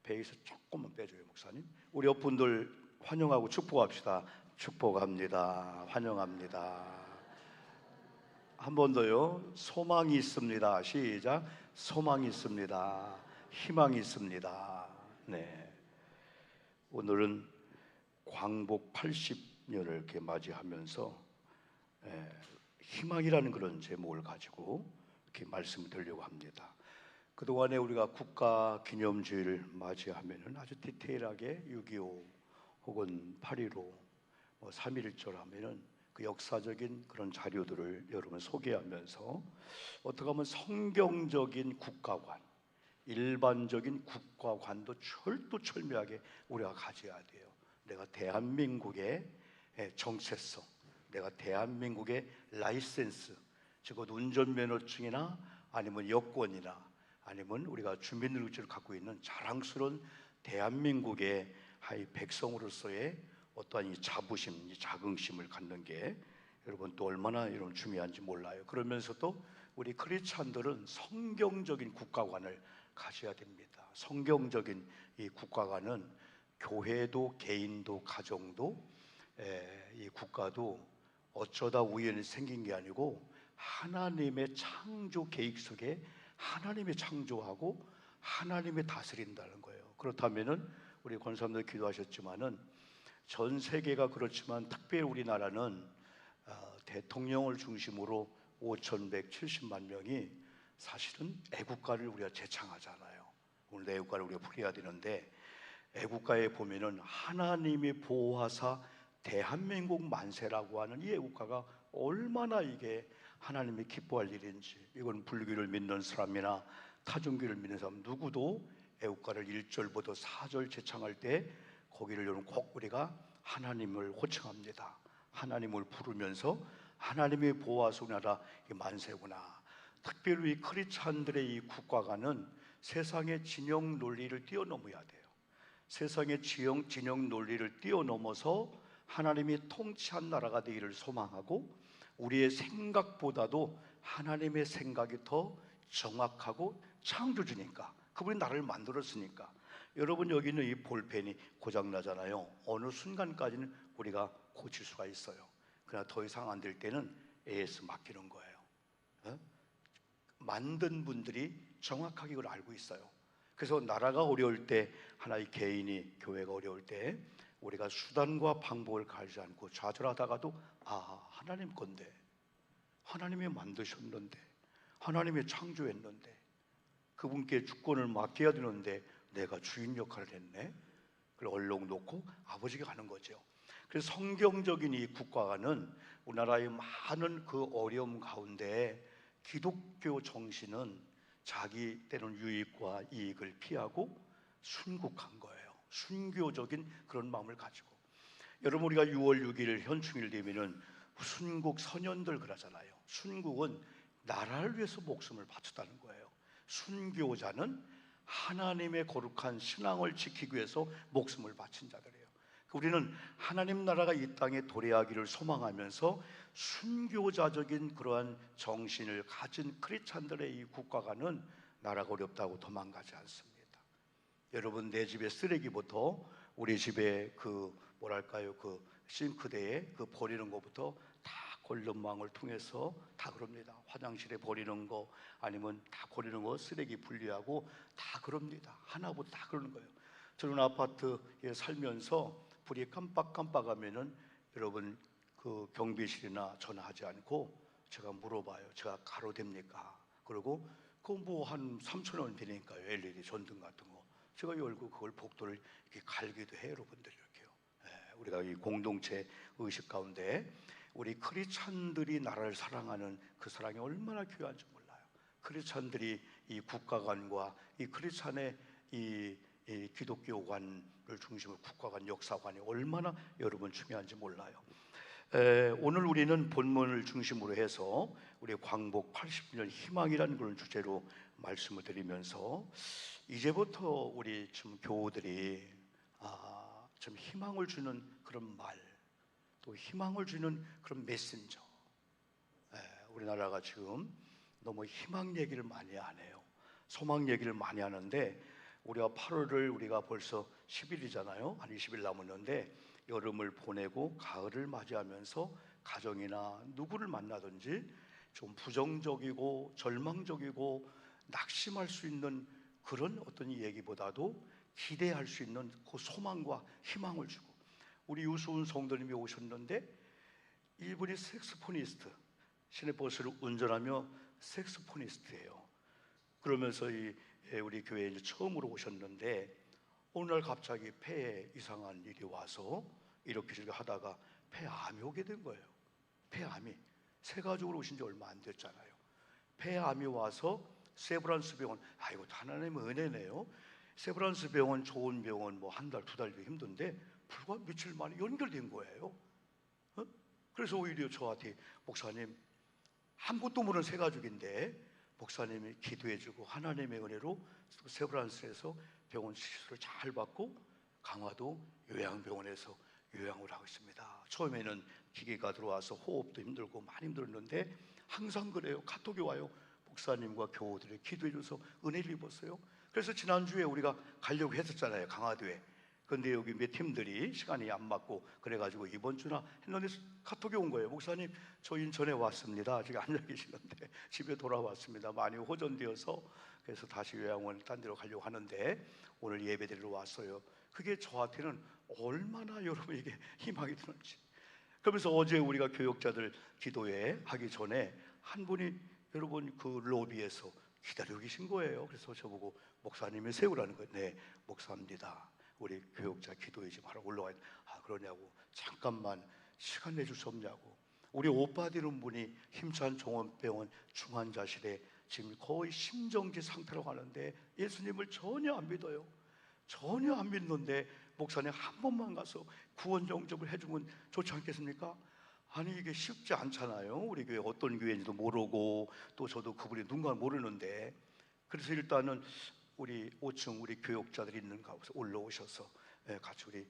베이스 조금만 빼줘요, 목사님. 우리 옆분들 환영하고 축복합시다. 축복합니다. 환영합니다. 한 번 더요. 소망이 있습니다. 시작. 소망이 있습니다. 희망이 있습니다. 네. 오늘은 광복 80년을 이렇게 맞이하면서 희망이라는 그런 제목을 가지고 이렇게 말씀을 드리려고 합니다. 그동안에 우리가 국가 기념주의를 맞이하면은 아주 디테일하게 6.25 혹은 8.15 3.1절 하면은 그 역사적인 그런 자료들을 여러분 소개하면서 어떻게 하면 성경적인 국가관, 일반적인 국가관도 철두철미하게 우리가 가져야 돼요. 내가 대한민국의 정체성, 내가 대한민국의 라이센스, 즉 운전면허증이나 아니면 여권이나 아니면 우리가 주민등록증을 갖고 있는 자랑스러운 대한민국의 백성으로서의 어떠한 이 자부심, 이 자긍심을 갖는 게 여러분 또 얼마나 여러분 중요한지 몰라요. 그러면서도 우리 크리스찬들은 성경적인 국가관을 가져야 됩니다. 성경적인 이 국가관은 교회도 개인도 가정도 이 국가도 어쩌다 우연히 생긴 게 아니고 하나님의 창조 계획 속에 하나님이 창조하고 하나님이 다스린다는 거예요. 그렇다면은 우리 권사님들 기도하셨지만은 전 세계가 그렇지만 특별히 우리나라는 대통령을 중심으로 5,170만 명이 사실은 애국가를 우리가 제창하잖아요. 오늘 애국가를 우리가 부려야 되는데 애국가에 보면은 하나님이 보호하사 대한민국 만세라고 하는 이 애국가가 얼마나 이게 하나님이 기뻐할 일인지, 이건 불교를 믿는 사람이나 타종교를 믿는 사람 누구도 애국가를 1절부터 4절 제창할 때 거기를 여러분 꼭 우리가 하나님을 호칭합니다. 하나님을 부르면서 하나님이 보호하사 우리나라 만세구나. 특별히 이 크리스찬들의 이 국가관은 세상의 진영 논리를 뛰어넘어야 돼요. 세상의 진영 논리를 뛰어넘어서 하나님이 통치한 나라가 되기를 소망하고 우리의 생각보다도 하나님의 생각이 더 정확하고 창조주니까, 그분이 나를 만들었으니까. 여러분 여기 있는 이 볼펜이 고장나잖아요. 어느 순간까지는 우리가 고칠 수가 있어요. 그러나 더 이상 안 될 때는 AS 맡기는 거예요. 만든 분들이 정확하게 이걸 알고 있어요. 그래서 나라가 어려울 때, 하나의 개인이 교회가 어려울 때 우리가 수단과 방법을 가리지 않고 좌절하다가도 하나님 건데, 하나님이 만드셨는데, 하나님이 창조했는데, 그분께 주권을 맡겨야 되는데 내가 주인 역할을 했네. 그걸 얼른 놓고 아버지가 가는 거죠. 그래서 성경적인 이 국가관은 우리나라의 많은 그 어려움 가운데 기독교 정신은 자기 때는 유익과 이익을 피하고 순국한 거예요. 순교적인 그런 마음을 가지고. 여러분 우리가 6월 6일 현충일 되면은 순국 선현들 그러잖아요. 순국은 나라를 위해서 목숨을 바쳤다는 거예요. 순교자는 하나님의 거룩한 신앙을 지키기 위해서 목숨을 바친 자들이에요. 우리는 하나님 나라가 이 땅에 도래하기를 소망하면서 순교자적인 그러한 정신을 가진 크리스찬들의 이 국가관은 나라가 어렵다고 도망가지 않습니다. 여러분 내 집의 쓰레기부터 우리 집에 그 싱크대에 그 버리는 것부터 다 권력망을 통해서 다 그럽니다. 화장실에 버리는 거 아니면 다 버리는 거 쓰레기 분리하고 다 그럽니다. 하나부터 다 그러는 거예요. 저는 아파트에 살면서 불이 깜빡깜빡하면은 여러분 그 경비실이나 전화하지 않고 제가 물어봐요. 제가 가로 됩니까? 그리고 그 뭐 한 3,000원 되니까요. LED 전등 같은 거 제가 열고 그걸 복도를 이렇게 갈기도 해요. 여러분들 이렇게요. 우리가 이 공동체 의식 가운데 우리 크리스찬들이 나라를 사랑하는 그 사랑이 얼마나 귀한지 몰라요. 크리스찬들이 이 국가관과 이 크리스찬의 이 기독교관을 중심으로 국가관, 역사관이 얼마나 여러분 중요한지 몰라요. 오늘 우리는 본문을 중심으로 해서 우리 광복 80년 희망이라는 그런 주제로 말씀을 드리면서 이제부터 우리 좀 교우들이 좀 희망을 주는 그런 말, 또 희망을 주는 그런 메신저. 우리나라가 지금 너무 희망 얘기를 많이 안 해요. 소망 얘기를 많이 하는데 우리가 8월을 우리가 벌써 10일이잖아요. 한 20일 남았는데 여름을 보내고 가을을 맞이하면서 가정이나 누구를 만나든지 좀 부정적이고 절망적이고 낙심할 수 있는 그런 어떤 얘기보다도 기대할 수 있는 그 소망과 희망을 주고, 우리 유수훈 성도님이 오셨는데 이분이 색스포니스트, 시내버스를 운전하며 색스포니스트예요. 그러면서 우리 교회에 처음으로 오셨는데 어느 날 갑자기 폐에 이상한 일이 와서 이렇게 저렇게 하다가 폐암이 오게 된 거예요. 폐암이 새 가족으로 오신 지 얼마 안 됐잖아요. 폐암이 와서 세브란스 병원, 이거 하나님의 은혜네요. 세브란스 병원, 좋은 병원 뭐 한 달, 두 달도 힘든데 불과 며칠 만에 연결된 거예요. 그래서 오히려 저한테, 목사님, 아무것도 모르는 새 가족인데 목사님이 기도해주고 하나님의 은혜로 세브란스에서 병원 시술을 잘 받고 강화도 요양병원에서 요양을 하고 있습니다. 처음에는 기계가 들어와서 호흡도 힘들고 많이 힘들었는데 항상 그래요. 카톡이 와요. 목사님과 교우들이 기도해줘서 은혜를 입었어요. 그래서 지난주에 우리가 가려고 했었잖아요, 강화도에. 근데 여기 몇 팀들이 시간이 안 맞고 그래가지고 이번 주나 했는데 카톡이 온 거예요. 목사님, 저 인천에 왔습니다. 지금 앉아 계시는데 집에 돌아왔습니다. 많이 호전되어서 그래서 다시 요양원 딴 데로 가려고 하는데 오늘 예배드리러 왔어요. 그게 저한테는 얼마나 여러분에게 희망이 드는지. 그러면서 어제 우리가 교역자들 기도회 하기 전에 한 분이 여러분 그 로비에서 기다리고 계신 거예요. 그래서 저보고 목사님이 세우라는 거예요. 네, 목사입니다. 우리 교역자 기도회 좀 하러 올라와야 돼. 그러냐고. 잠깐만 시간 내줄 수 없냐고. 우리 오빠 되는 분이 힘찬 종원병원 중환자실에 지금 거의 심정지 상태로 가는데 예수님을 전혀 안 믿어요. 전혀 안 믿는데 목사님 한 번만 가서 구원 영접을 해주면 좋지 않겠습니까? 아니 이게 쉽지 않잖아요. 우리 교회 어떤 교회인지도 모르고 또 저도 그분이 누군가 모르는데, 그래서 일단은 우리 5층 우리 교역자들이 있는 곳에 올라오셔서 같이 우리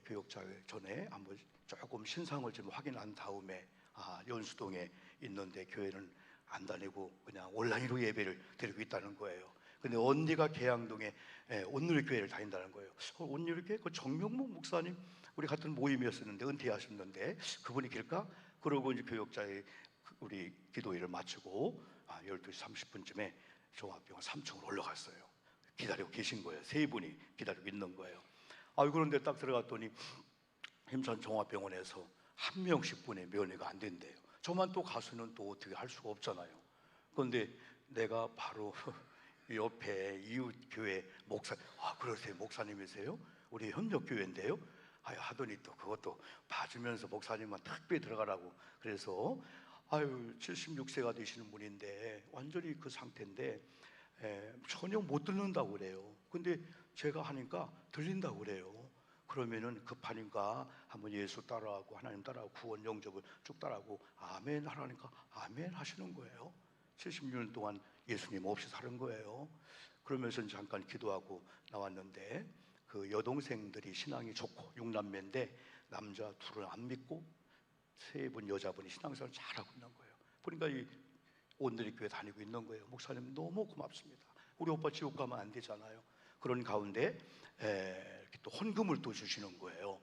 교역자 전에 한번 조금 신상을 좀 확인한 다음에 연수동에 있는데 교회는 안 다니고 그냥 온라인으로 예배를 드리고 있다는 거예요. 근데 언니가 계양동에 온누리교회를 다닌다는 거예요. 온누리교회 그 정명목 목사님 우리 같은 모임이었었는데 은퇴하셨는데 그분이 길까? 그러고 이제 교역자의 우리 기도회를 마치고 12시 30분쯤에 종합병원 3층으로 올라갔어요. 기다리고 계신 거예요. 세 분이 기다리고 있는 거예요. 그런데 딱 들어갔더니 힘찬 종합병원에서 한 명씩 분의 면회가 안 된대요. 저만 또 가수는 또 어떻게 할 수가 없잖아요. 그런데 내가 바로 옆에 이웃교회 목사, 그러세요? 목사님이세요? 우리 협력교회인데요? 하더니 또 그것도 봐주면서 목사님만 특별히 들어가라고. 그래서 76세가 되시는 분인데 완전히 그 상태인데 전혀 못 듣는다고 그래요. 근데 제가 하니까 들린다고 그래요. 그러면은 급하니까 한번 예수 따라하고 하나님 따라하고 구원 영접을 쭉 따라하고 아멘 하라니까 아멘 하시는 거예요. 76년 동안 예수님 없이 사는 거예요. 그러면서 잠깐 기도하고 나왔는데 그 여동생들이 신앙이 좋고 6남매인데 남자 둘은 안 믿고 세 분 여자분이 신앙생활 잘하고 있는 거예요. 그러니까 이 온누리 교회 다니고 있는 거예요. 목사님 너무 고맙습니다. 우리 오빠 지옥 가면 안 되잖아요. 그런 가운데 이렇게 또 헌금을 또 주시는 거예요.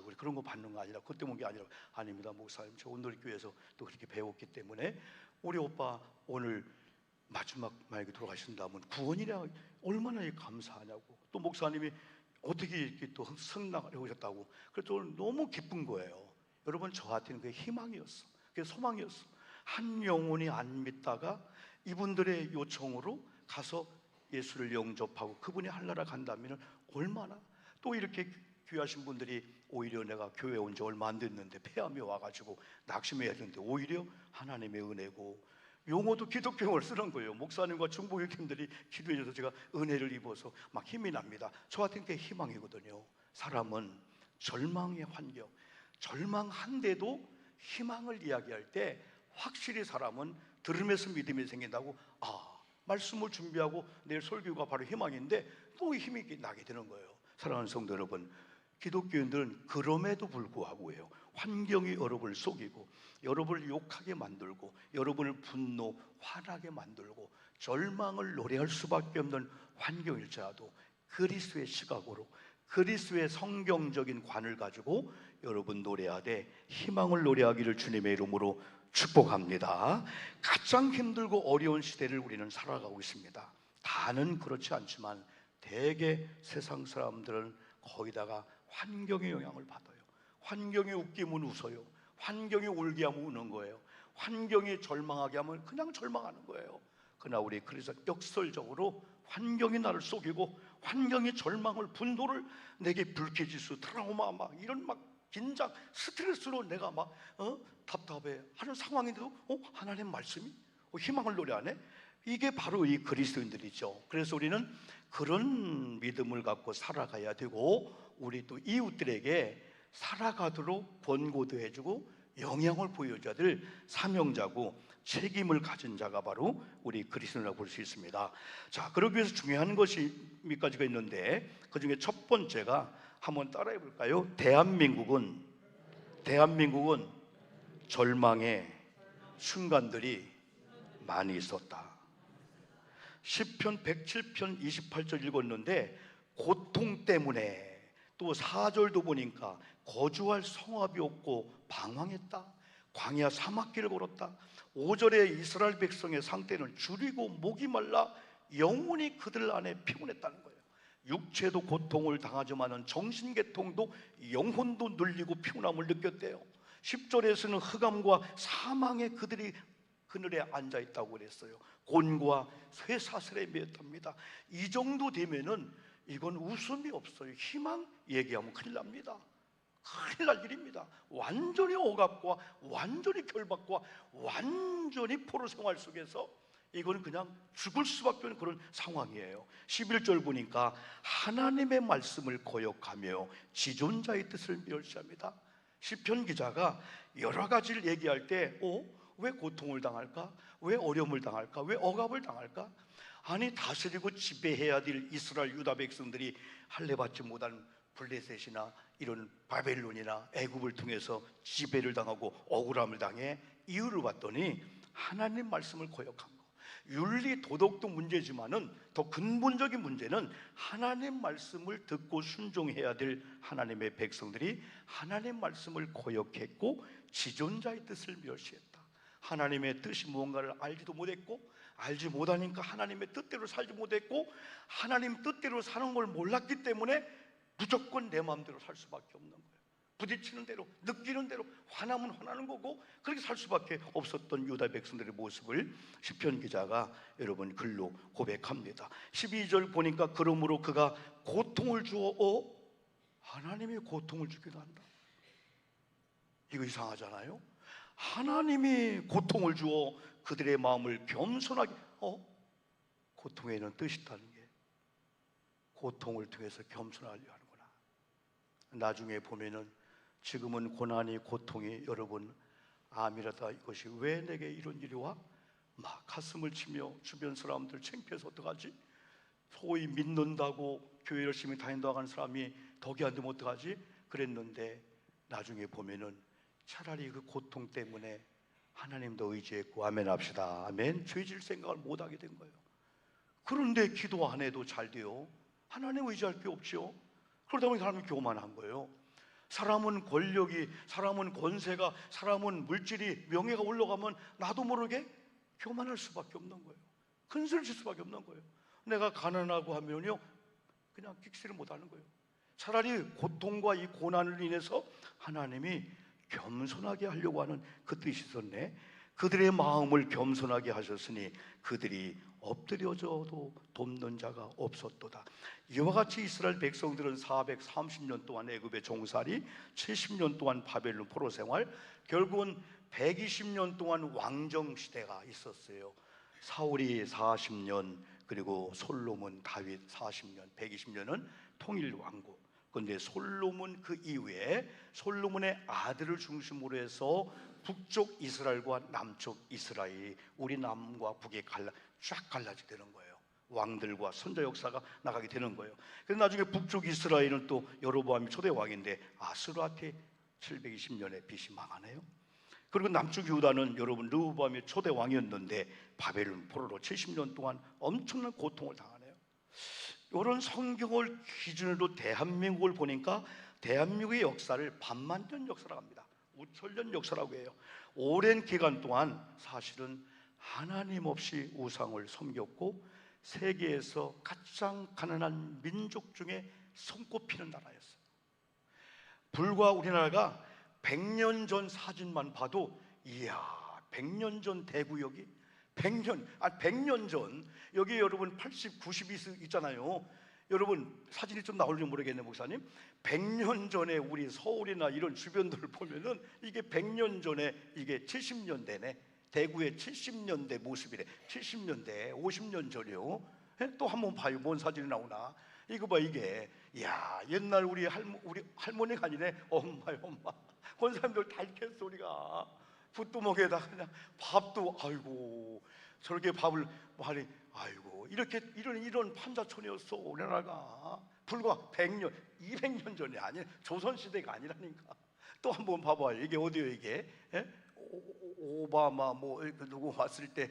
우리 그런 거 받는 거 아니라 그것 때문에 게 아니라 아닙니다 목사님, 저 온누리 교회에서 또 그렇게 배웠기 때문에 우리 오빠 오늘 마지막 만약에 돌아가신다면 구원이라 얼마나 감사하냐고. 또 목사님이 어떻게 이렇게 또 승낙을 해오셨다고. 그래서 너무 기쁜 거예요. 여러분 저한테는 그게 희망이었어. 그게 소망이었어. 한 영혼이 안 믿다가 이분들의 요청으로 가서 예수를 영접하고 그분이 하늘나라 간다면 얼마나. 또 이렇게 귀하신 분들이 오히려 내가 교회 온 지 얼마 안 됐는데 폐암이 와가지고 낙심해야 되는데 오히려 하나님의 은혜고, 용어도 기독교용어를 쓰는 거예요. 목사님과 중보교팀들이 기도해줘서 제가 은혜를 입어서 막 힘이 납니다. 저한테는 그게 희망이거든요. 사람은 절망의 환경, 절망한데도 희망을 이야기할 때 확실히 사람은 들으면서 믿음이 생긴다고. 말씀을 준비하고 내일 설교가 바로 희망인데 또 힘이 나게 되는 거예요. 사랑하는 성도 여러분, 기독교인들은 그럼에도 불구하고요, 환경이 여러분을 속이고 여러분을 욕하게 만들고 여러분을 분노, 화나게 만들고 절망을 노래할 수밖에 없는 환경일지라도 그리스도의 시각으로, 그리스도의 성경적인 관을 가지고 여러분 노래하되 희망을 노래하기를 주님의 이름으로 축복합니다. 가장 힘들고 어려운 시대를 우리는 살아가고 있습니다. 다는 그렇지 않지만 대개 세상 사람들은 거기다가 환경의 영향을 받아요. 환경이 웃기면 웃어요. 환경이 울게 하면 우는 거예요. 환경이 절망하게 하면 그냥 절망하는 거예요. 그러나 우리 그래서 역설적으로 환경이 나를 속이고 환경이 절망을, 분노를 내게 불쾌지수, 트라우마, 막 이런 막 긴장, 스트레스로 내가 막 답답해 하는 상황인데도 하나님 말씀이 희망을 노래하네. 이게 바로 이 그리스도인들이죠. 그래서 우리는 그런 믿음을 갖고 살아가야 되고, 우리 또 이웃들에게 살아가도록 권고도 해주고 영향을 보여줘야 될 사명자고 책임을 가진 자가 바로 우리 그리스도라고 볼 수 있습니다. 자, 그러기 위해서 중요한 것이 몇 가지가 있는데, 그 중에 첫 번째가 한번 따라해 볼까요? 대한민국은 절망의 순간들이 많이 있었다. 시편 107편 28절 읽었는데, 고통 때문에, 또 4절도 보니까 거주할 성읍이 없고 방황했다. 광야 사막길을 걸었다. 5절에 이스라엘 백성의 상태는 줄이고 목이 말라 영혼이 그들 안에 피곤했다는 거예요. 육체도 고통을 당하지만은 정신계통도 영혼도 눌리고 피곤함을 느꼈대요. 10절에서는 흑암과 사망의 그들이 그늘에 앉아 있다고 그랬어요. 곤과 쇠사슬에 매였답니다. 이 정도 되면은 이건 웃음이 없어요. 희망 얘기하면 큰일 납니다. 큰일 날 일입니다. 완전히 억압과 완전히 결박과 완전히 포로 생활 속에서 이건 그냥 죽을 수밖에 없는 그런 상황이에요. 11절 보니까 하나님의 말씀을 거역하며 지존자의 뜻을 멸시합니다. 시편 기자가 여러 가지를 얘기할 때 왜 고통을 당할까? 왜 어려움을 당할까? 왜 억압을 당할까? 아니, 다스리고 지배해야 될 이스라엘 유다 백성들이 할례받지 못한 블레셋이나 이런 바벨론이나 애굽을 통해서 지배를 당하고 억울함을 당해 이유를 봤더니 하나님 말씀을 거역한 거. 윤리 도덕도 문제지만은 더 근본적인 문제는 하나님 말씀을 듣고 순종해야 될 하나님의 백성들이 하나님 말씀을 거역했고 지존자의 뜻을 멸시했다. 하나님의 뜻이 무언가를 알지도 못했고, 알지 못하니까 하나님의 뜻대로 살지 못했고, 하나님 뜻대로 사는 걸 몰랐기 때문에 무조건 내 마음대로 살 수밖에 없는 거예요. 부딪히는 대로, 느끼는 대로, 화나면 화나는 거고, 그렇게 살 수밖에 없었던 유다 백성들의 모습을 시편 기자가 여러분 글로 고백합니다. 12절 보니까 그러므로 그가 고통을 주어 하나님이 고통을 주기도 한다. 이거 이상하잖아요. 하나님이 고통을 주어 그들의 마음을 겸손하게, 고통에는 뜻이 있다는 게 고통을 통해서 겸손하려 하는구나. 나중에 보면은 지금은 고난이, 고통이 여러분 암이라다 이것이 왜 내게 이런 일이 와? 막 가슴을 치며 주변 사람들 창피해서 어떡하지? 소위 믿는다고 교회 열심히 다닌다고 하는 사람이 덕이 안 되면 어떡하지? 그랬는데 나중에 보면은 차라리 그 고통 때문에 하나님도 의지했고, 아멘 합시다. 아멘. 죄질 생각을 못하게 된 거예요. 그런데 기도 안 해도 잘 돼요. 하나님 의지할 게 없죠. 그러다 보니 사람이 교만한 거예요. 사람은 권력이, 사람은 권세가, 사람은 물질이, 명예가 올라가면 나도 모르게 교만할 수밖에 없는 거예요. 큰소리 칠 수밖에 없는 거예요. 내가 가난하고 하면요 그냥 끽시를 못하는 거예요. 차라리 고통과 이 고난을 인해서 하나님이 겸손하게 하려고 하는 그 뜻이 있었네. 그들의 마음을 겸손하게 하셨으니 그들이 엎드려져도 돕는 자가 없었도다. 이와 같이 이스라엘 백성들은 430년 동안 애굽의 종살이, 70년 동안 바벨론 포로 생활, 결국은 120년 동안 왕정 시대가 있었어요. 사울이 40년, 그리고 솔로몬, 다윗 40년, 120년은 통일 왕국. 그런데 솔로몬 그 이후에 솔로몬의 아들을 중심으로 해서 북쪽 이스라엘과 남쪽 이스라엘이, 우리 남과 북이 쫙 갈라지게 되는 거예요. 왕들과 선자 역사가 나가게 되는 거예요. 그래서 나중에 북쪽 이스라엘은 또 여로보암이 초대 왕인데 아스루아테 720년에 빚이 망하네요. 그리고 남쪽 유다는 여러분 르호보암이 초대 왕이었는데 바벨론 포로로 70년 동안 엄청난 고통을 당하네요. 이런 성경을 기준으로 대한민국을 보니까 대한민국의 역사를 반만년 역사라고 합니다. 5천년 역사라고 해요. 오랜 기간 동안 사실은 하나님 없이 우상을 섬겼고 세계에서 가장 가난한 민족 중에 손꼽히는 나라였어요. 불과 우리나라가 100년 전 사진만 봐도 이야, 100년 전 대구역이 100년 전 여기 여러분 80, 90이 있잖아요. 여러분 사진이 좀 나올지 모르겠네 목사님. 100년 전에 우리 서울이나 이런 주변들을 보면은 이게 100년 전에 이게 70년대네. 대구의 70년대 모습이래. 70년대 50년 전이요. 또 한번 봐요. 뭔 사진이 나오나. 이거 봐 이게. 야 옛날 우리 할머니가 아니네. 엄마요 엄마. 그 사람들 다 있겠어 우리가. 붓두먹에다 그냥 밥도 아이고 저렇게 밥을 말이 아이고 이렇게 이런 판자촌이었어 우리나라가. 불과 100년 200년 전이 아니야. 조선시대가 아니라니까. 또 한번 봐봐요. 이게 어디요 이게? 예? 오바마 뭐 누구 왔을 때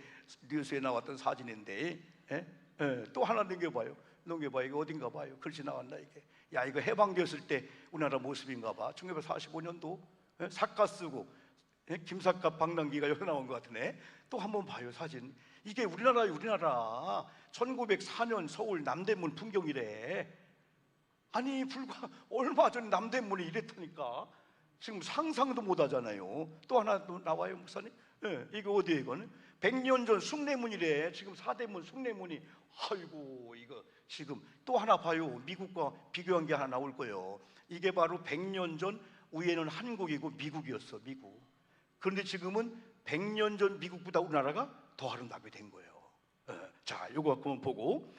뉴스에 나왔던 사진인데 예? 예. 또 하나 넘겨봐요. 이거 어딘가 봐요. 글씨 나왔나 이게. 야 이거 해방되었을 때 우리나라 모습인가 봐. 1945년도 예? 삭가 쓰고 예? 김삿갓 방랑기가 여기 나온 것 같으네. 또 한번 봐요 사진. 이게 우리나라예요 우리나라. 1904년 서울 남대문 풍경이래. 아니 불과 얼마 전 남대문이 이랬다니까. 지금 상상도 못 하잖아요. 또 하나 또 나와요 목사님. 예, 이거 어디에 이거는? 100년 전 숭례문이래. 지금 사대문 숭례문이. 아이고 이거 지금 또 하나 봐요. 미국과 비교한 게 하나 나올 거예요. 이게 바로 100년 전 위에는 한국이고 미국이었어 미국. 그런데 지금은 100년 전 미국보다 우리나라가 더 아름답게 된 거예요. 자, 요거 한번 보고.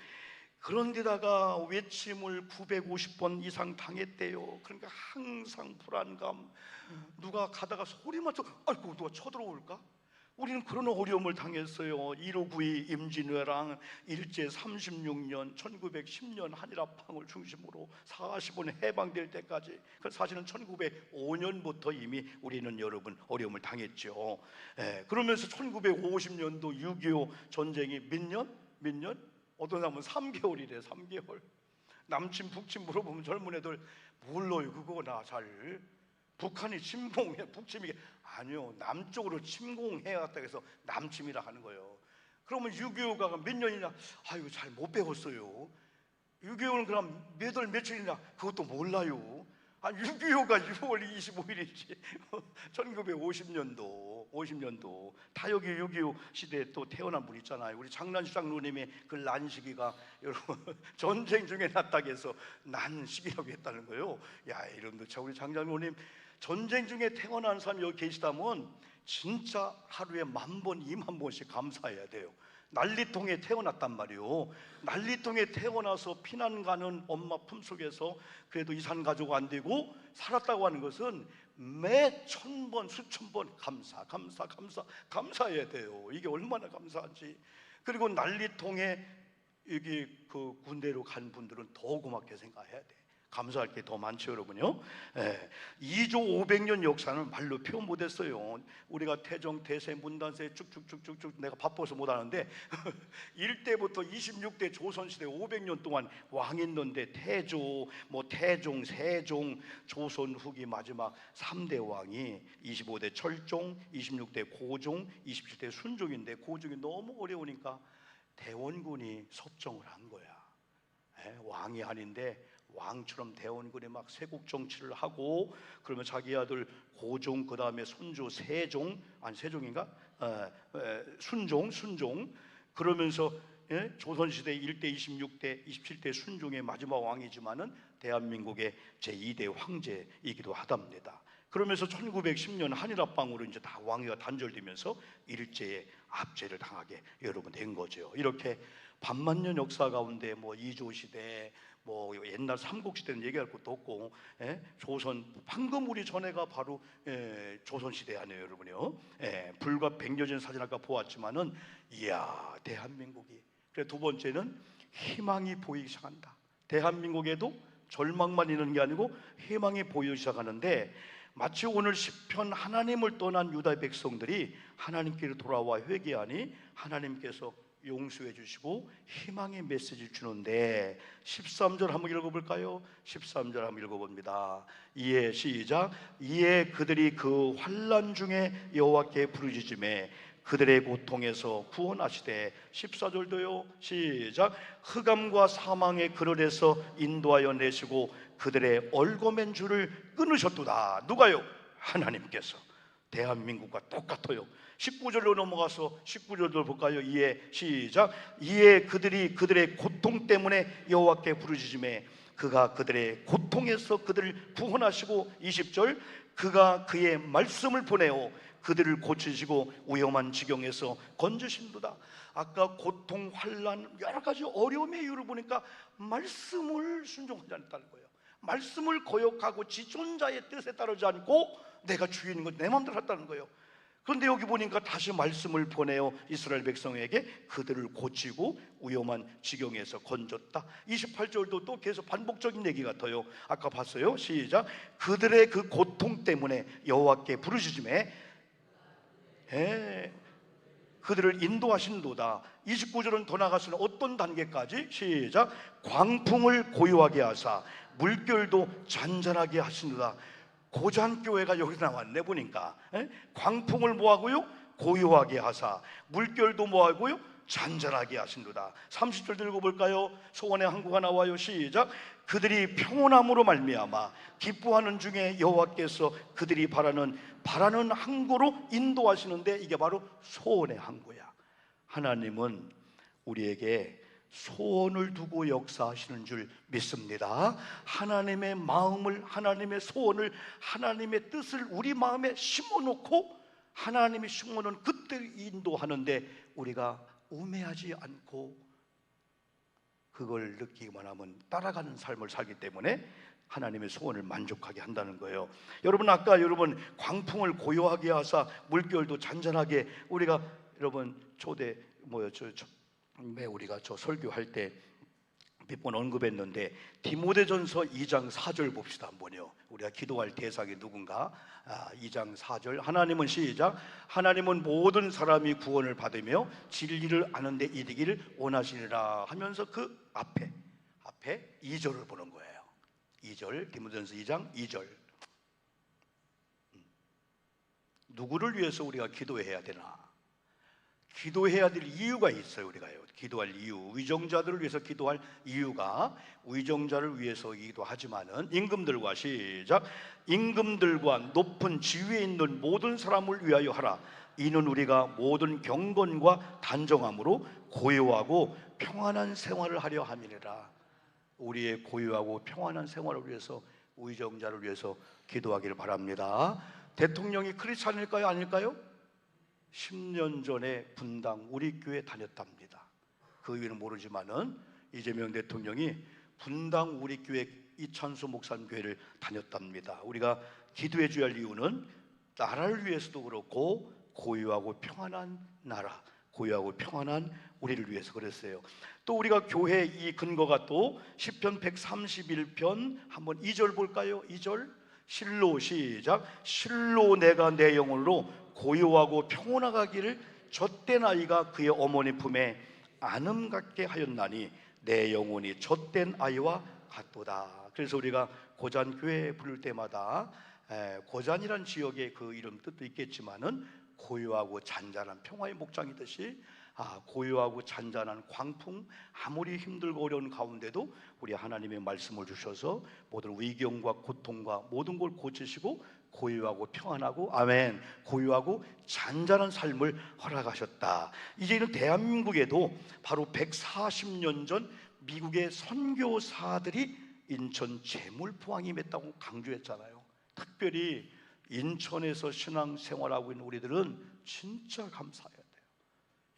그런데다가 외침을 950번 이상 당했대요. 그러니까 항상 불안감. 누가 가다가 소리만 쳐, 아이고 누가 쳐들어올까? 우리는 그런 어려움을 당했어요. 1592 임진왜란, 일제 36년, 1910년 한일합방을 중심으로 40원 해방될 때까지. 사실은 1905년부터 이미 우리는 여러분 어려움을 당했죠. 그러면서 1950년도 6.25 전쟁이 몇 년? 어떤 사람은 3개월이래. 3개월. 남친 북친 물어보면 젊은 애들 몰라요 그거 나 잘. 북한이 침공해 북침이 아니요 남쪽으로 침공해왔다 해서 남침이라 하는 거예요. 그러면 6.25가 몇 년이냐? 아이고 잘 못 배웠어요. 6.25는 그럼 몇 월 며칠이냐? 그것도 몰라요. 6.25가 6월 25일이지 1950년도 다 여기 6.25 시대에 또 태어난 분 있잖아요. 우리 장난식 누님의 그 난시기가 여러분 전쟁 중에 났다고 해서 난시기라고 했다는 거예요. 야 이런도 참 우리 장장로님 전쟁 중에 태어난 사람이 여기 계시다면 진짜 하루에 1000번 20,000번씩 감사해야 돼요. 난리통에 태어났단 말이에요. 난리통에 태어나서 피난 가는 엄마 품속에서 그래도 이산 가족 안 되고 살았다고 하는 것은 매 1000번 수천 번 감사해야 돼요. 이게 얼마나 감사한지. 그리고 난리통에 여기 그 군대로 간 분들은 더 고맙게 생각해야 돼. 감사할 게 더 많죠 여러분요. 2조 500년 역사는 말로 표현 못했어요. 우리가 태종, 대세, 문단세 쭉쭉쭉쭉쭉 내가 바빠서 못하는데 1대부터 26대 조선시대 500년 동안 왕이 있는데 태조, 태종, 세종, 조선 후기 마지막 3대 왕이 25대 철종, 26대 고종, 27대 순종인데 고종이 너무 어려우니까 대원군이 섭정을 한 거야. 왕이 아닌데 왕처럼 대원군이 막 세국 정치를 하고 그러면 자기 아들 고종 그 다음에 손주 세종 세종인가? 순종 그러면서 조선시대 1대 26대 27대 순종의 마지막 왕이지만은 대한민국의 제2대 황제이기도 하답니다. 그러면서 1910년 한일합방으로 이제 다 왕위가 단절되면서 일제의 압제를 당하게 여러분 된 거죠. 이렇게 반만년 역사 가운데 이조 시대 옛날 삼국시대는 얘기할 것도 없고 조선 방금 우리 전에가 바로 조선시대 아니에요 여러분요. 불과 100년 전 사진 아까 보았지만은 이야 대한민국이. 그래 두 번째는 희망이 보이기 시작한다. 대한민국에도 절망만 있는 게 아니고 희망이 보이기 시작하는데 마치 오늘 시편 하나님을 떠난 유다 백성들이 하나님께로 돌아와 회개하니 하나님께서 용서해 주시고 희망의 메시지를 주는데 13절 한번 읽어볼까요? 13절 한번 읽어봅니다. 이에 시작. 이에 그들이 그 환난 중에 여호와께 부르짖음에 그들의 고통에서 구원하시되 14절도요. 시작. 흑암과 사망의 그늘에서 인도하여 내시고 그들의 얼거맨 줄을 끊으셨도다. 누가요? 하나님께서. 대한민국과 똑같아요. 19절로 넘어가서 19절도 볼까요? 이에 시작. 이에 그들이 그들의 고통 때문에 여호와께 부르짖음에 그가 그들의 고통에서 그들을 구원하시고 20절. 그가 그의 말씀을 보내어 그들을 고치시고 위험한 지경에서 건지신도다. 아까 고통, 환난, 여러 가지 어려움의 이유를 보니까 말씀을 순종하지 않았다는 거예요. 말씀을 거역하고 지존자의 뜻에 따르지 않고 내가 주인인 것 내 마음대로 했다는 거예요. 그런데 여기 보니까 다시 말씀을 보내어 이스라엘 백성에게 그들을 고치고 위험한 지경에서 건졌다. 28절도 또 계속 반복적인 얘기 같아요. 아까 봤어요. 시작. 그들의 그 고통 때문에 여호와께 부르짖음에 그들을 인도하신도다. 29절은 더 나가서는 어떤 단계까지? 시작. 광풍을 고요하게 하사 물결도 잔잔하게 하신도다. 고잔교회가 여기 나왔네 보니까. 광풍을 뭐하고요? 고요하게 하사 물결도 뭐하고요? 잔잔하게 하신도다. 30절 읽어볼까요? 소원의 항구가 나와요. 시작. 그들이 평온함으로 말미암아 기뻐하는 중에 여호와께서 그들이 바라는 항구로 인도하시는데 이게 바로 소원의 항구야. 하나님은 우리에게 소원을 두고 역사하시는 줄 믿습니다. 하나님의 마음을, 하나님의 소원을, 하나님의 뜻을 우리 마음에 심어놓고 하나님이 심어놓은 그때를 인도하는데 우리가 우매하지 않고 그걸 느끼기만 하면 따라가는 삶을 살기 때문에 하나님의 소원을 만족하게 한다는 거예요. 여러분, 아까 여러분 광풍을 고요하게 하사 물결도 잔잔하게, 우리가 여러분 초대 우리가 설교할 때 몇 번 언급했는데 디모데전서 2장 4절 봅시다. 한번요. 우리가 기도할 대상이 누군가? 2장 4절. 하나님은 시작. 하나님은 모든 사람이 구원을 받으며 진리를 아는 데 이르기를 원하시리라 하면서 그 앞에 2절을 보는 거예요. 2절, 디모데전서 2장 2절. 누구를 위해서 우리가 기도해야 되나? 기도해야 될 이유가 있어요. 우리가요, 기도할 이유, 위정자들을 위해서 기도할 이유가, 위정자를 위해서이기도 하지만은 임금들과 시작. 임금들과 높은 지위에 있는 모든 사람을 위하여 하라. 이는 우리가 모든 경건과 단정함으로 고요하고 평안한 생활을 하려 함이니라. 우리의 고요하고 평안한 생활을 위해서, 위정자를 위해서 기도하기를 바랍니다. 대통령이 크리스찬일까요? 아닐까요? 10년 전에 분당 우리 교회 다녔답니다. 그 이유는 모르지만은 이재명 대통령이 분당 우리 교회 이찬수 목사님 교회를 다녔답니다. 우리가 기도해 줘야 할 이유는 나라를 위해서도 그렇고 고요하고 평안한 나라, 고요하고 평안한 우리를 위해서 그랬어요. 또 우리가 교회 이 근거가 또 시편 131편 한번 2절 볼까요? 2절. 실로 시작. 실로 내가 내 영혼으로 고요하고 평온하기를 젖된 아이가 그의 어머니 품에 안음 같게 하였나니 내 영혼이 젖된 아이와 같도다. 그래서 우리가 고잔교회 부를 때마다 고잔이란 지역의 그 이름 뜻도 있겠지만은 고요하고 잔잔한 평화의 목장이듯이 고요하고 잔잔한 광풍, 아무리 힘들고 어려운 가운데도 우리 하나님의 말씀을 주셔서 모든 위경과 고통과 모든 걸 고치시고 고요하고 평안하고, 아멘, 고요하고 잔잔한 삶을 허락하셨다. 이제는 대한민국에도 바로 140년 전 미국의 선교사들이 인천 재물포항이 맺다고 강조했잖아요. 특별히 인천에서 신앙생활하고 있는 우리들은 진짜 감사해야 돼요.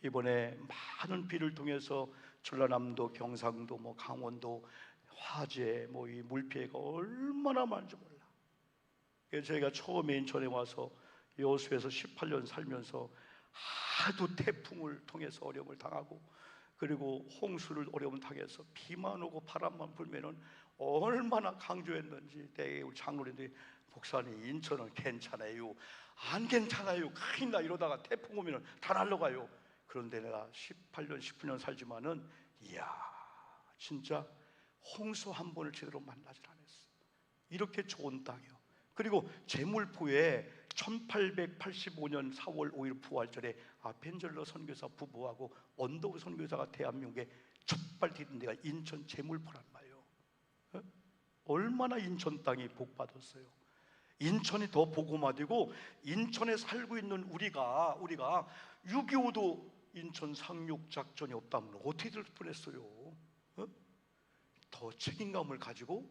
이번에 많은 비를 통해서 전라남도, 경상도, 강원도 화재, 이 물피해가 얼마나 많은지 몰라. 그래서 저희가 처음에 인천에 와서 여수에서 18년 살면서 하도 태풍을 통해서 어려움을 당하고, 그리고 홍수를 어려움을 당해서 비만 오고 바람만 불면은 얼마나 강조했는지. 대개 우리 장로님들이 목사님 인천은 괜찮아요, 안 괜찮아요, 큰일 나, 이러다가 태풍 오면은 다 날라가요. 그런데 내가 18년, 19년 살지만은 이야, 진짜 홍수 한 번을 제대로 만나질 않았어. 이렇게 좋은 땅이요. 그리고 제물포에 1885년 4월 5일 부활절에 아펜젤러 선교사 부부하고 언더우 선교사가 대한민국에 첫발 디딘 데가 인천 제물포란 말이에요. 얼마나 인천 땅이 복받았어요. 인천이 더 복음화되고, 인천에 살고 있는 우리가 6.25도 인천 상륙작전이 없다면 어떻게 될 뻔했어요. 더 책임감을 가지고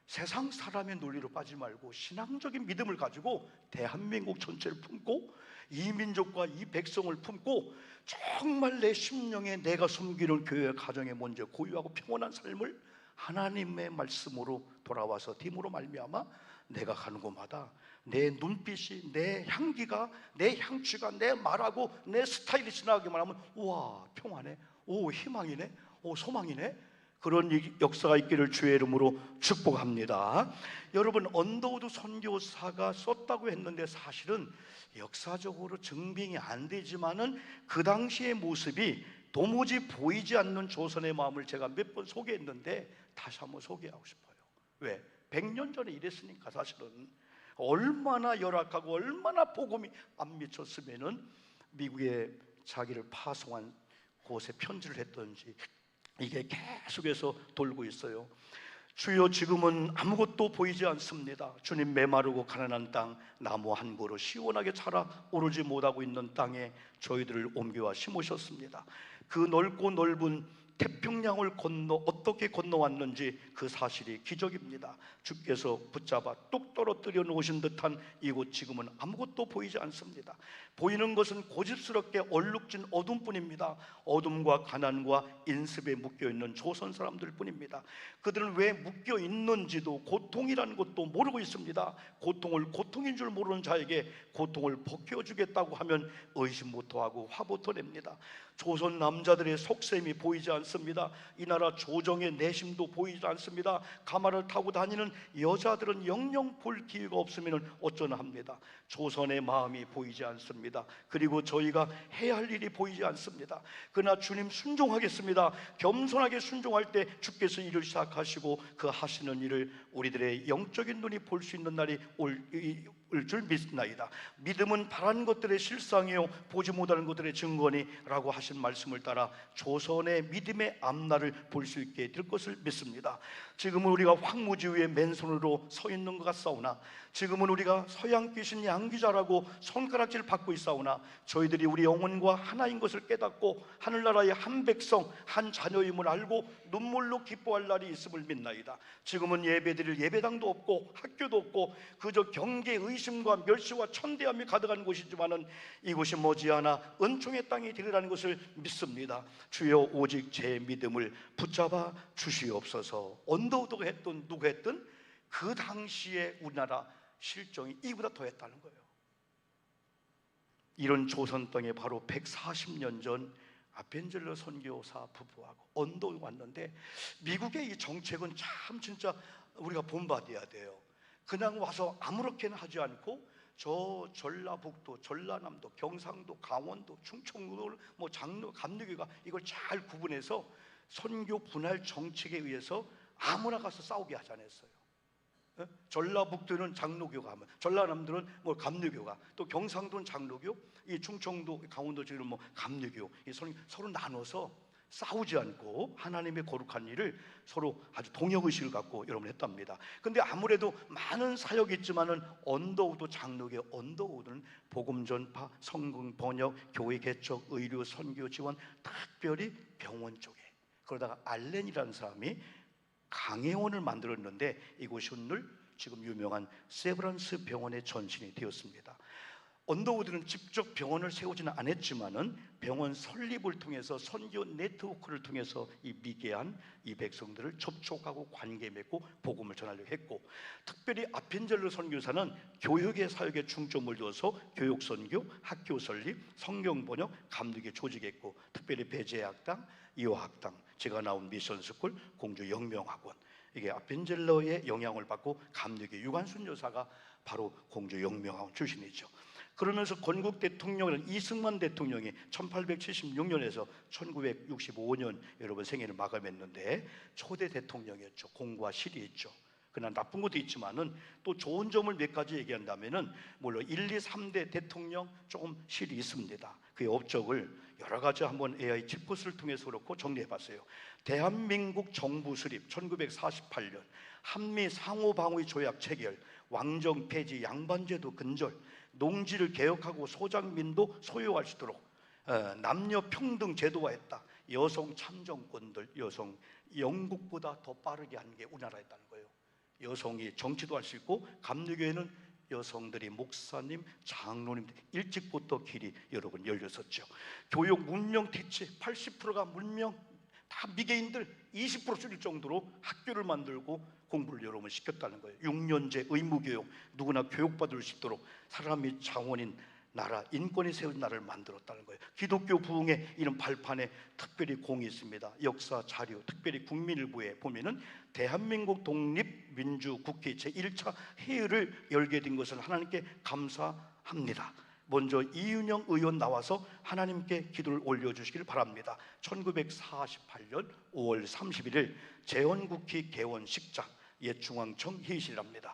세상 사람의 논리로 빠지지 말고 신앙적인 믿음을 가지고 대한민국 전체를 품고 이 민족과 이 백성을 품고 정말 내 심령에 내가 섬기는 교회 가정에 먼저 고유하고 평온한 삶을 하나님의 말씀으로 돌아와서 힘으로 말미암아 내가 가는 곳마다 내 눈빛이, 내 향기가, 내 향취가, 내 말하고 내 스타일이 지나가기만 하면 우와, 평안해, 오, 희망이네, 오, 소망이네, 그런 역사가 있기를 주의 이름으로 축복합니다. 여러분, 언더우드 선교사가 썼다고 했는데 사실은 역사적으로 증빙이 안 되지만은 그 당시의 모습이 도무지 보이지 않는 조선의 마음을 제가 몇 번 소개했는데 다시 한번 소개하고 싶어요. 왜? 100년 전에 이랬으니까. 사실은 얼마나 열악하고 얼마나 복음이 안 미쳤으면은 미국에 자기를 파송한 곳에 편지를 했던지 이게 계속해서 돌고 있어요. 주여, 지금은 아무것도 보이지 않습니다. 주님, 메마르고 가난한 땅, 나무 한 그루 시원하게 자라 오르지 못하고 있는 땅에 저희들을 옮겨와 심으셨습니다. 그 넓고 넓은 태평양을 어떻게 건너왔는지 그 사실이 기적입니다. 주께서 붙잡아 뚝 떨어뜨려 놓으신 듯한 이곳, 지금은 아무것도 보이지 않습니다. 보이는 것은 고집스럽게 얼룩진 어둠뿐입니다. 어둠과 가난과 인습에 묶여있는 조선 사람들 뿐입니다. 그들은 왜 묶여있는지도, 고통이라는 것도 모르고 있습니다. 고통을 고통인 줄 모르는 자에게 고통을 벗겨주겠다고 하면 의심부터 하고 화부터 냅니다. 조선 남자들의 속셈이 보이지 않습니다. 이 나라 조정의 내심도 보이지 않습니다. 가마를 타고 다니는 여자들은 영영 볼 기회가 없으면 어쩌나 합니다. 조선의 마음이 보이지 않습니다. 그리고 저희가 해야 할 일이 보이지 않습니다. 그러나 주님 순종하겠습니다. 겸손하게 순종할 때 주께서 일을 시작하시고 그 하시는 일을 우리들의 영적인 눈이 볼 수 있는 날이 올 줄 믿나이다. 믿음은 바라는 것들의 실상이요 보지 못하는 것들의 증거니라고 하신 말씀을 따라 조선의 믿음의 앞날을 볼 수 있게 될 것을 믿습니다. 지금은 우리가 황무지 위에 맨손으로 서 있는 것 같사오나, 지금은 우리가 서양 귀신 양귀자라고 손가락질 받고 있사오나, 저희들이 우리 영혼과 하나인 것을 깨닫고 하늘나라의 한 백성 한 자녀임을 알고 눈물로 기뻐할 날이 있음을 믿나이다. 지금은 예배드릴 예배당도 없고 학교도 없고 그저 경계, 의심과 멸시와 천대함이 가득한 곳이지만은 이곳이 머지않아 은총의 땅이 되리라는 것을 믿습니다. 주여, 오직 제 믿음을 붙잡아 주시옵소서. 언더우드가 했던 누가 했던 그 당시에 우리나라 실정이 이보다 더했다는 거예요. 이런 조선 땅에 바로 140년 전 아펜젤러 선교사 부부하고 언더우드가 왔는데, 미국의 이 정책은 참 진짜 우리가 본받아야 돼요. 그냥 와서 아무렇게나 하지 않고 저 전라북도, 전라남도, 경상도, 강원도, 충청도, 뭐 장로, 감리교가 이걸 잘 구분해서 선교 분할 정책에 의해서 아무나 가서 싸우게 하지 않았어요. 전라북도는 장로교가 하면, 전라남도는 뭐 감리교가, 또 경상도는 장로교, 이 충청도, 강원도 지금 뭐 감리교, 이 서로 나눠서 싸우지 않고 하나님의 거룩한 일을 서로 아주 동역의식을 갖고 여러분 했답니다. 근데 아무래도 많은 사역이 있지만은 언더우드 장로교, 언더우드는 복음 전파, 성경 번역, 교회 개척, 의료, 선교 지원, 특별히 병원 쪽에, 그러다가 알렌이라는 사람이 강혜원을 만들었는데 이곳이 오늘 지금 유명한 세브란스 병원의 전신이 되었습니다. 언더우드는 직접 병원을 세우지는 않았지만은 병원 설립을 통해서 선교 네트워크를 통해서 이 미개한 이 백성들을 접촉하고 관계 맺고 복음을 전하려고 했고, 특별히 아펜젤러 선교사는 교육의 사역에 중점을 두어서 교육 선교, 학교 설립, 성경 번역, 감리교 조직했고, 특별히 배제학당, 이화학당, 제가 나온 미션스쿨, 공주 영명학원, 이게 아펜젤러의 영향을 받고 감리교 유관순 여사가 바로 공주 영명학원 출신이죠. 그러면서 건국 대통령은 이승만 대통령이 1876년에서 1965년 여러분 생애를 마감했는데 초대 대통령이었죠. 공과 실이 있죠. 그러나 나쁜 것도 있지만은 또 좋은 점을 몇 가지 얘기한다면은 물론 1, 2, 3대 대통령 조금 실이 있습니다. 그의 업적을 여러 가지 한번 AI 챗봇을 통해서 그렇고 정리해봤어요. 대한민국 정부 수립 1948년, 한미 상호방위 조약 체결, 왕정 폐지, 양반제도 근절, 농지를 개혁하고 소장민도 소유할 수 있도록 남녀 평등 제도화했다. 여성 참정권들, 여성 영국보다 더 빠르게 하는 게 우리나라였다는 거예요. 여성이 정치도 할 수 있고, 감리교회는 여성들이 목사님, 장로님들 일찍부터 길이 여러분 열렸었죠. 교육 문명 대체 80%가 문명, 다 미개인들 20% 줄일 정도로 학교를 만들고 공부를 여러분 시켰다는 거예요. 6년제 의무교육, 누구나 교육받을 수 있도록 사람이 자원인 나라, 인권이 세운 나라를 만들었다는 거예요. 기독교 부흥의 이런 발판에 특별히 공이 있습니다. 역사 자료, 특별히 국민일보에 보면은 대한민국 독립민주국회 제1차 회의를 열게 된 것을 하나님께 감사합니다. 먼저 이윤영 의원 나와서 하나님께 기도를 올려주시길 바랍니다. 1948년 5월 31일 재헌국회 개원식장 옛중앙청 회의실입니다.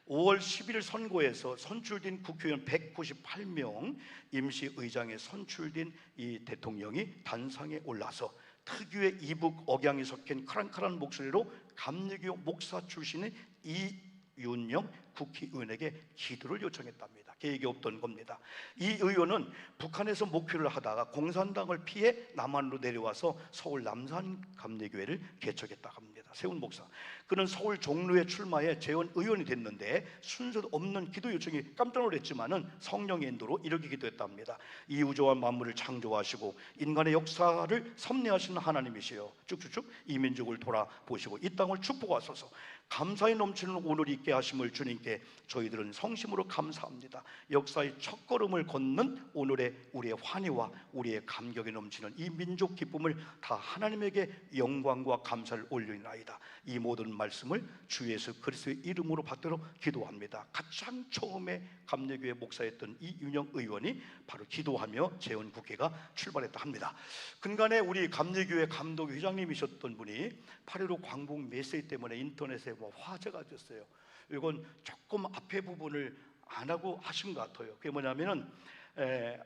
5월 11일 선거에서 선출된 국회의원 198명, 임시의장에 선출된 이 대통령이 단상에 올라서 특유의 이북 억양이 섞인 카랑카랑 목소리로 감리교 목사 출신의 이윤영 국회의원에게 기도를 요청했답니다. 계획이 없던 겁니다. 이 의원은 북한에서 목회를 하다가 공산당을 피해 남한으로 내려와서 서울 남산 감리교회를 개척했다고 합니다. 세운 목사. 그는 서울 종로에 출마해 재원 의원이 됐는데 순서 없는 기도 요청이 깜짝 놀랐지만은 성령의 인도로 이렇게 기도했답니다. 이 우주와 만물을 창조하시고 인간의 역사를 섭리하시는 하나님이시여, 쭉쭉쭉 이 민족을 돌아보시고 이 땅을 축복하소서. 감사에 넘치는 오늘 있게 하심을 주님께 저희들은 성심으로 감사합니다. 역사의 첫걸음을 걷는 오늘의 우리의 환희와 우리의 감격에 넘치는 이 민족 기쁨을 다 하나님에게 영광과 감사를 올리나이다. 이 모든 말씀을 주 예수 그리스도의 이름으로 받도록 기도합니다. 가장 처음에 감리교회 목사였던 이윤영 의원이 바로 기도하며 재헌국회가 출발했다 합니다. 근간에 우리 감리교회 감독 회장님이셨던 분이 8.15 광복 메시지 때문에 인터넷에 화제가 됐어요. 이건 조금 앞에 부분을 안 하고 하신 것 같아요. 그게 뭐냐면은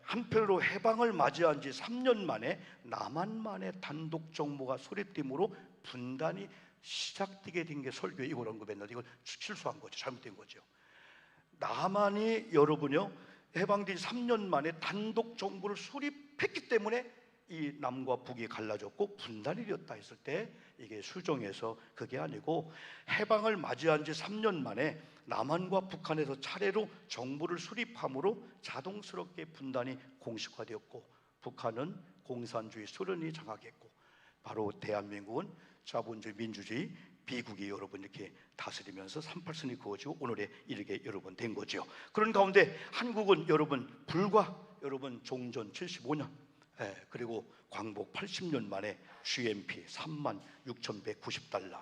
한편으로 해방을 맞이한 지 3년 만에 남한만의 단독 정부가 수립됨으로 분단이 시작되게 된 게 설교에 이걸 언급했는데 이걸 실수한 거죠. 잘못된 거죠. 남한이 여러분요 해방된 3년 만에 단독 정부를 수립했기 때문에 이 남과 북이 갈라졌고 분단이 되었다 했을 때 이게 수정해서 그게 아니고 해방을 맞이한 지 3년 만에 남한과 북한에서 차례로 정부를 수립함으로 자동스럽게 분단이 공식화되었고 북한은 공산주의 소련이 장악했고 바로 대한민국은 자본주의 민주주의 비국이 여러분 이렇게 다스리면서 38선이 그어지고 오늘에 이르게 여러분 된 거죠. 그런 가운데 한국은 여러분 불과 여러분 종전 75년 그리고 광복 80년 만에 GNP 36,190달러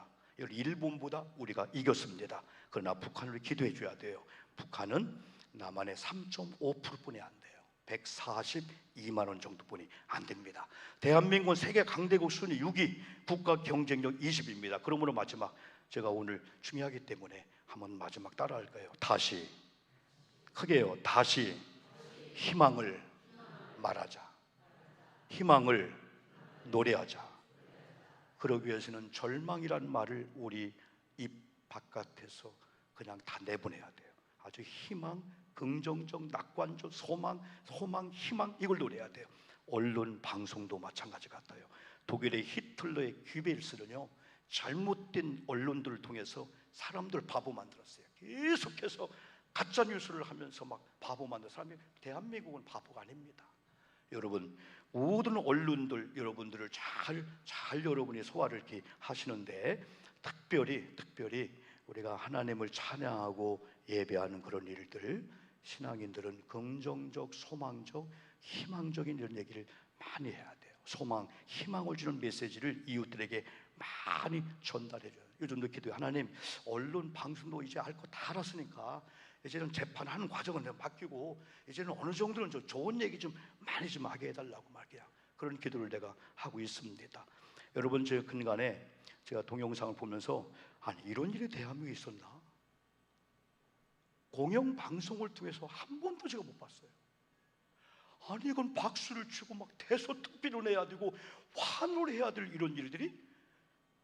일본보다 우리가 이겼습니다. 그러나 북한을 기도해 줘야 돼요. 북한은 남한의 3.5%뿐이 안 돼요. 142만 원 정도뿐이 안 됩니다. 대한민국은 세계 강대국 순위 6위, 국가 경쟁력 20입니다. 그러므로 마지막 제가 오늘 중요하기 때문에 한번 마지막 따라할 거예요. 다시 크게요. 다시 희망을 말하자. 희망을 노래하자. 그러기 위해서는 절망이란 말을 우리 입 바깥에서 그냥 다 내보내야 돼요. 아주 희망, 긍정적, 낙관적, 소망, 희망 이걸 노래해야 돼요. 언론, 방송도 마찬가지 같아요. 독일의 히틀러의 귀벨스는요 잘못된 언론들을 통해서 사람들 바보 만들었어요. 계속해서 가짜 뉴스를 하면서 막 바보 만든 사람이 대한민국은 바보가 아닙니다. 여러분 모든 언론들 여러분들을 잘 여러분이 소화를 이렇게 하시는데 특별히 우리가 하나님을 찬양하고 예배하는 그런 일들 신앙인들은 긍정적, 소망적, 희망적인 이런 얘기를 많이 해야 돼요. 소망, 희망을 주는 메시지를 이웃들에게 많이 전달해 줘요. 요즘도 기도해 하나님 언론 방송도 이제 알 거 다 알았으니까 이제는 재판하는 과정은 내가 바뀌고 이제는 어느 정도는 좀 좋은 얘기 좀 많이 좀 하게 해달라고 말이야. 그런 기도를 내가 하고 있습니다. 여러분, 저 근간에 제가 동영상을 보면서 아니 이런 일이 대한민국에 있었나? 공영방송을 통해서 한 번도 제가 못 봤어요. 아니 이건 박수를 치고 막 대소특필을 내야 되고 환호를 해야 될 이런 일들이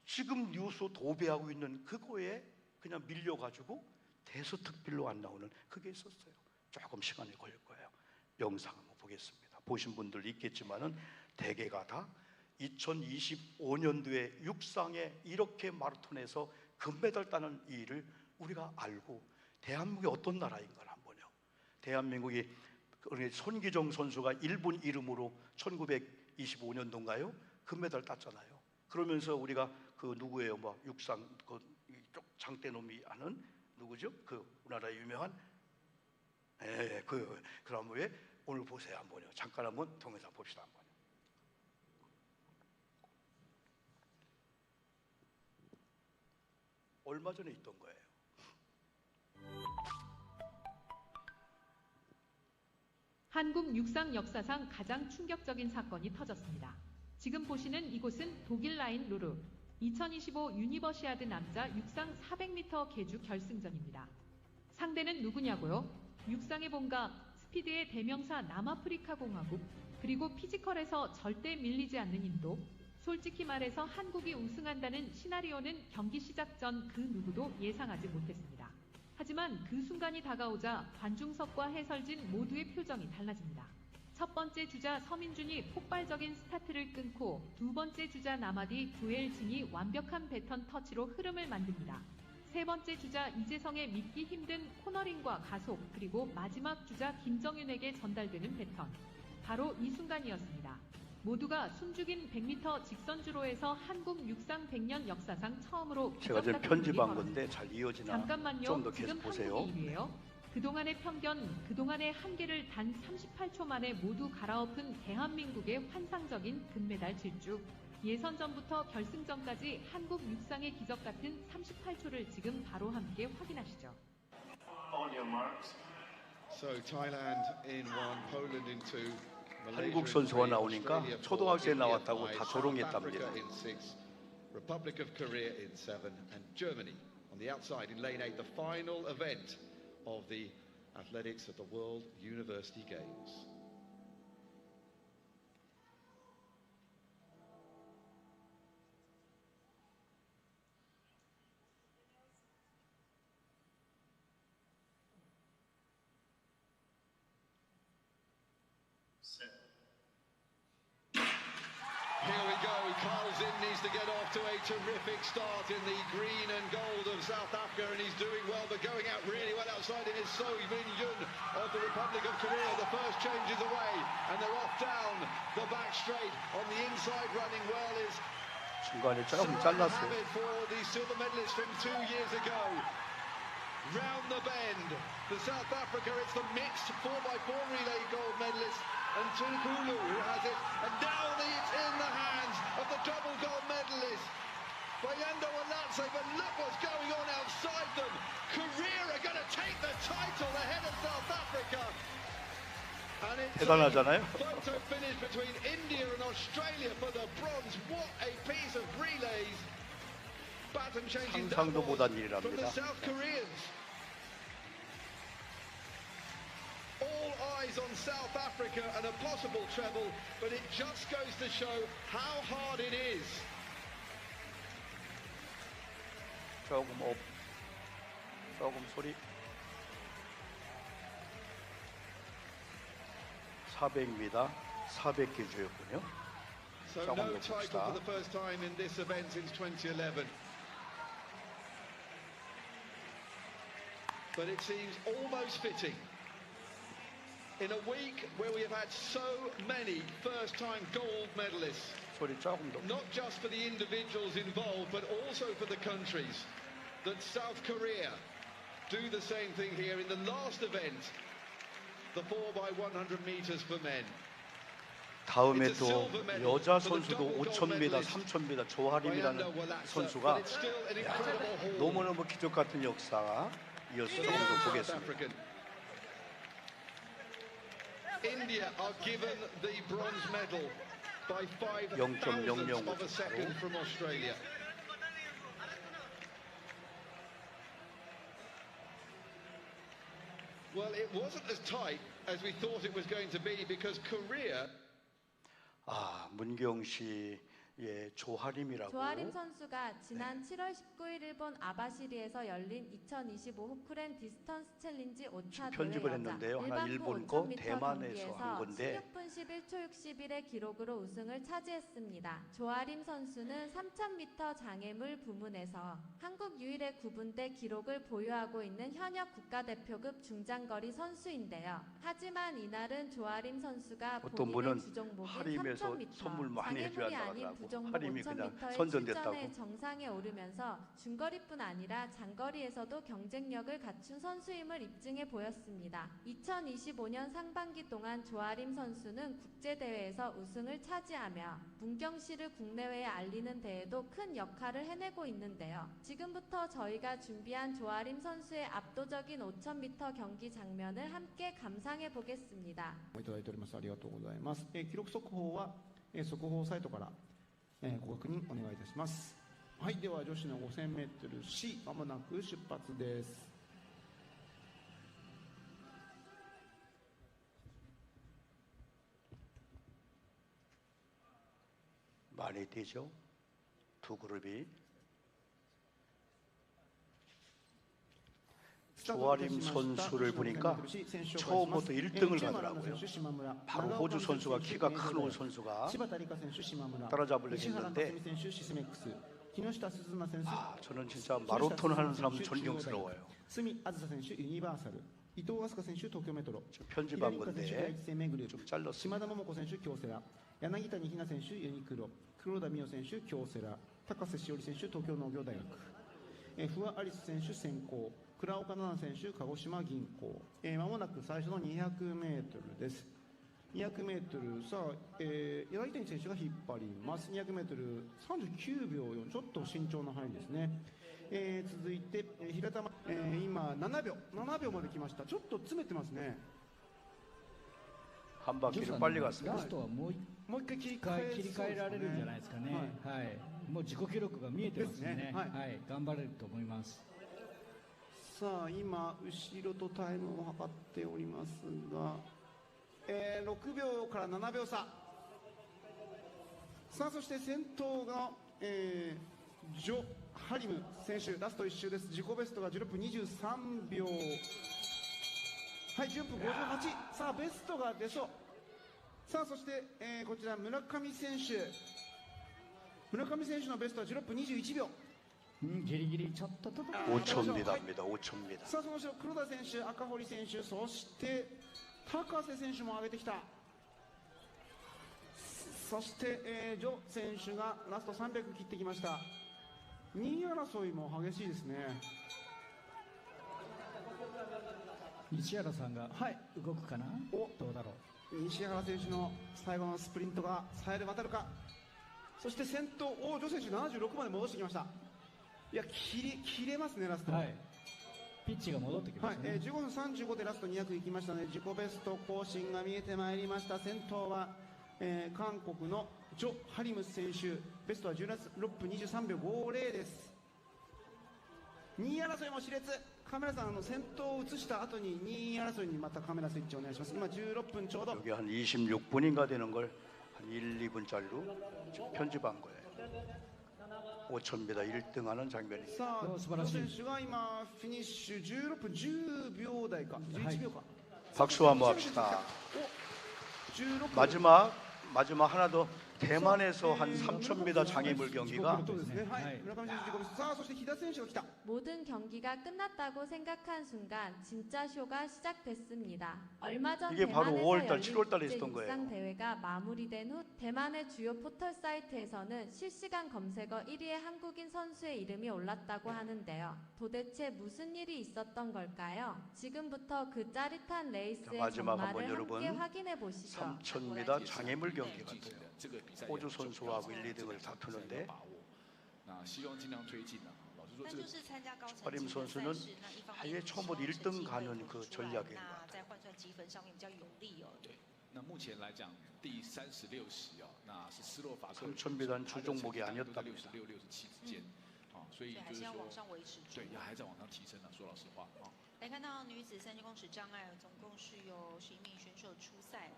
지금 뉴스 도배하고 있는 그거에 그냥 밀려가지고 대소특필로 안 나오는 그게 있었어요. 조금 시간이 걸릴 거예요. 영상 한번 보겠습니다. 보신 분들 있겠지만은 대개가 다 2025년도에 육상에 이렇게 마라톤에서 금메달 따는 이 일을 우리가 알고 대한민국이 어떤 나라인가를 한번요. 대한민국이 손기정 선수가 일본 이름으로 1925년도인가요? 금메달 땄잖아요. 그러면서 우리가 그 누구예요? 뭐 육상 이쪽 장대놈이 하는 누구죠? 그 우리나라 유명한 그럼 왜 오늘 보세요 한번요. 잠깐 한번 동영상 봅시다 한번. 얼마 전에 있던 거예요. 한국 육상 역사상 가장 충격적인 사건이 터졌습니다. 지금 보시는 이곳은 독일 라인 루르 2025 유니버시아드 남자 육상 400m 계주 결승전입니다. 상대는 누구냐고요? 육상의 본가, 스피드의 대명사 남아프리카 공화국, 그리고 피지컬에서 절대 밀리지 않는 인도. 솔직히 말해서 한국이 우승한다는 시나리오는 경기 시작 전 그 누구도 예상하지 못했습니다. 하지만 그 순간이 다가오자 관중석과 해설진 모두의 표정이 달라집니다. 첫 번째 주자 서민준이 폭발적인 스타트를 끊고 두 번째 주자 남아디 조엘진이 완벽한 배턴 터치로 흐름을 만듭니다. 세 번째 주자 이재성의 믿기 힘든 코너링과 가속, 그리고 마지막 주자 김정윤에게 전달되는 배턴. 바로 이 순간이었습니다. 모두가 숨죽인 100m 직선주로에서 한국 육상 100년 역사상 처음으로 제가 지금 편집한 건데 잘 이어지나? 잠깐만요. 좀 더 지금 계속 보세요. 한국이 1위예요. 그동안의 편견, 그동안의 한계를 단 38초 만에 모두 갈아엎은 대한민국의 환상적인 금메달 질주. 예선전부터 결승전까지 한국 육상의 기적 같은 38초를 지금 바로 함께 확인하시죠. So Thailand in 1, Poland in 2. 한국 선수가 나오니까 초등학생 나왔다고 다 조롱했답니다. Republic of Korea in 7 and Germany on the outside in lane 8, the final event of the athletics at the World University Games. Here we go, Carl Zinn needs to get off to a terrific start in the green and gold of South Africa, and he's doing well, but going out really well outside him is So Min Yoon of the Republic of Korea. The first change is away, and they're off down the back straight. On the inside running well is 중간에 조금 Salah 잘랐어요. Mohammed for the silver medalist from 2 years ago. Round the bend, the South Africa, it's the mixed 4x4 relay gold medalist, and Tunkulu who has it, and now it's in the hands of the double gold medalist, Bayando Alatse, but look what's going on outside them. Korea are going to take the title ahead of South Africa. And it's 대단하잖아요. a photo finish between India and Australia for the bronze. What a piece of relays. Baton changing 상상도 that 못한 was from 일이랍니다. the South Koreans. All eyes on South Africa and a possible treble, but it just goes to show how hard it is. 조금 조금 소리. 400m 400개주였군요. So 조금 no 더 title 봅시다. for the first time in this event since 2011. But it seems almost fitting. In a week where we have had so many first-time gold medalists, 소리 조금 더. not just for the individuals involved, but also for the countries, that South Korea do the same thing here in the last event, the 4x100 meters for men. 다음에 또 여자 선수도 5,000m, 3,000m 조하림이라는 선수가 너무너무 기적 같은 역사가 이어서 in 조금 더 South 보겠습니다. African. India are given the bronze medal by 5 thousandths of a second from Australia. Well, it wasn't as tight as we thought it was going to be because Korea. 문경 씨의 조하림이라고. 조아림 선수가 지난 7월 19일 일본 아바시리에서 열린 2025 후크렌 디스턴스 챌린지 5차 편집을 대회 했는데요. 여자 하나 일반부 일본 거 5000m 대만에서 한 경기에서 건데 16분 11초 61의 기록으로 우승을 차지했습니다. 조아림 선수는 3000m 장애물 부문에서 한국 유일의 9분대 기록을 보유하고 있는 현역 국가대표급 중장거리 선수인데요. 하지만 이날은 조아림 선수가 어떤 본인의 분은 주종목인 하림에서 3000m 선물 많이 해줘야 장애물이 아닌 나가더라고. 부종목 하림이 그냥 5000m의 선전됐다고. 출전에 정상에 오르면서 중거리뿐 아니라 장거리에서도 경쟁력을 갖춘 선수임을 입증해 보였습니다. 2025년 상반기 동안 조아림 선수는 국제대회에서 우승을 차지하며 문경시를 국내외에 알리는 데에도 큰 역할을 해내고 있는데요. 지금부터 저희가 준비한 조아림 선수의 압도적인 5000m 경기 장면을 함께 감상해 보겠습니다. いただいております。ありがとうございます。記録速報は、速報サイトから、ご確認お願いいたします。はい、では女子の 5000m C まもなく出発です。 많이 뛰죠. 두 그룹이. 조아림 선수를 보니까 처음부터 1등을 가더라고요. 바로 호주 선수가 키가 큰 선수가 따라잡으려고 했는데 저는 진짜 마라톤 하는 사람 존경스러워요. 角あずさ選手ユニバーサル、伊藤飛鳥選手東京メトロ、 편집한 平塚選手 건데 第一生命グループ、 좀 잘랐습니다. 島田桃子選手京セラ、柳谷ひな選手ユニクロ、黒田美代選手京セラ、高瀬しおり選手東京農業大学、不破アリス選手先行、倉岡奈々選手鹿児島銀行。まもなく最初の200メートルです。200メートル、さあ、柳谷選手が引っ張ります。200メートル39秒4、ちょっと慎重な入りですね。続いて、平田、今7秒まで来ました。ちょっと詰めてますね。 한 바퀴를 빨리 ラ 갔습니다. ストはもうもう一回切り替えられるんじゃないですかね。はい。もう自己記録が見えてますね。ですねはいはい。頑張れると思います。さあ今後ろとタイムを測っておりますが、6秒から7秒差。さあそして先頭が、ジョ・ハリム選手、ラスト1周です。自己ベストが16分23秒、はい、10分58。さあベストが出そう。さあそして、こちら村上選手のベストは16分21秒。 ギリギリちょっと届かない。 5,000m입니다. 5,000m. さあその後ろ黒田選手、赤堀選手、そして高瀬選手も上げてきた。そして、ジョ選手がラスト300切ってきました。2位争いも激しいですね。西原さんが動くかな。お、どうだろう。西原選手の最後のスプリントがさえで渡るか。そして先頭、ジョ選手76まで戻してきました。いや、切れますね、ラスト。はい。ピッチが戻ってきましたね。15分35でラスト200いきましたので、自己ベスト更新が見えてまいりました。先頭は、韓国のジョ・ハリム選手、ベストは16分23秒50です。2位争いも熾烈。カメラさん、先頭を映した後に2位争いにまたカメラスイッチお願いします。今16分ちょうど。 여기 한 26분인가 되는 걸 한 1, 2분짜리로 편집한 거예요. 5,000m 1등하는 장면이. さあ、お素晴らしい。ジョ選手が今フィニッシュ16分10秒台か11秒か。 박수 한번 합시다. お、16 마지막 하나 더. 대만에서 한 3,000m 장애물 경기가 そうですね。はい。村上選手自己ベスト。さあ、そして飛田選手が来た。 모든 경기가 끝났다고 생각한 순간 진짜 쇼가 시작됐습니다. 얼마 전 이게 바로 대만에서 5월달, 열린 7월달에 국제 있었던 거예요. 육상 대회가 마무리된 후 대만의 주요 포털 사이트에서는 실시간 검색어 1위에 한국인 선수의 이름이 올랐다고 하는데요. 도대체 무슨 일이 있었던 걸까요? 지금부터 그 짜릿한 레이스의 마지막 한번 전말을 여러분, 함께 확인해 보시죠. 3,000m 장애물 경기 같아요. 호주 선수하고 1, 2등을 다투는데 说这个 조아림 선수는 아예 처음부터 1등 가는 그 전략인 것 같아요. 在换算积分上面比较有利哦。对，那目前来讲，第36席哦，那是斯洛伐克 3000m 주종목이 在 아니었답니다. 66、67之间，所以就是说，对，还在往上提升呢。说老实话啊。来看到女子30公尺障碍，总共是有11名选手出赛。